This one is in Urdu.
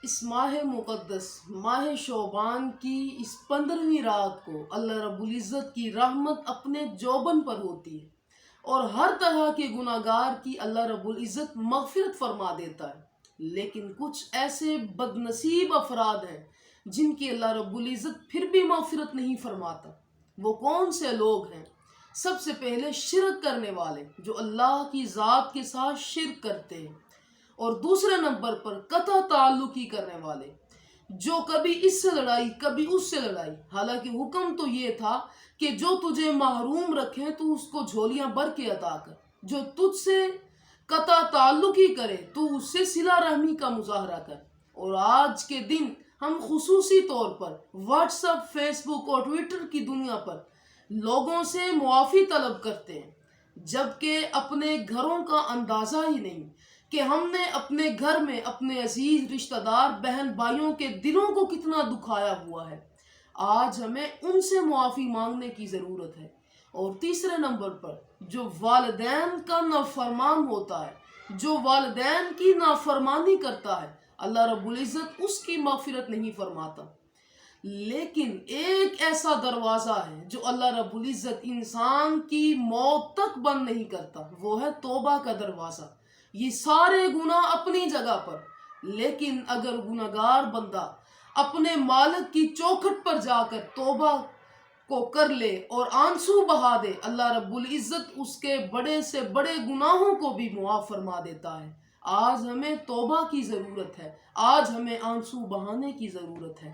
اس ماہ مقدس ماہ شعبان کی اس 15ویں رات کو اللہ رب العزت کی رحمت اپنے جوبن پر ہوتی ہے اور ہر طرح کے گناہگار کی اللہ رب العزت مغفرت فرما دیتا ہے۔ لیکن کچھ ایسے بد نصیب افراد ہیں جن کی اللہ رب العزت پھر بھی مغفرت نہیں فرماتا۔ وہ کون سے لوگ ہیں؟ سب سے پہلے شرک کرنے والے جو اللہ کی ذات کے ساتھ شرک کرتے ہیں، اور دوسرے نمبر پر قطع تعلقی کرنے والے جو کبھی اس سے لڑائی کبھی اس سے لڑائی، حالانکہ حکم تو یہ تھا کہ جو تجھے محروم رکھے تو اس کو جھولیاں بھر کے عطا کر، جو تجھ سے قطع تعلقی کرے تو اس سے صلہ رحمی کا مظاہرہ کر۔ اور آج کے دن ہم خصوصی طور پر واٹس ایپ، فیس بک اور ٹویٹر کی دنیا پر لوگوں سے معافی طلب کرتے ہیں، جبکہ اپنے گھروں کا اندازہ ہی نہیں کہ ہم نے اپنے گھر میں اپنے عزیز رشتہ دار بہن بھائیوں کے دلوں کو کتنا دکھایا ہوا ہے۔ آج ہمیں ان سے معافی مانگنے کی ضرورت ہے۔ اور تیسرے نمبر پر جو والدین کا نافرمان ہوتا ہے، جو والدین کی نافرمانی کرتا ہے، اللہ رب العزت اس کی مغفرت نہیں فرماتا۔ لیکن ایک ایسا دروازہ ہے جو اللہ رب العزت انسان کی موت تک بند نہیں کرتا، وہ ہے توبہ کا دروازہ۔ یہ سارے گناہ اپنی جگہ پر، لیکن اگر گناہگار بندہ اپنے مالک کی چوکھٹ پر جا کر توبہ کو کر لے اور آنسو بہا دے، اللہ رب العزت اس کے بڑے سے بڑے گناہوں کو بھی معاف فرما دیتا ہے۔ آج ہمیں توبہ کی ضرورت ہے، آج ہمیں آنسو بہانے کی ضرورت ہے۔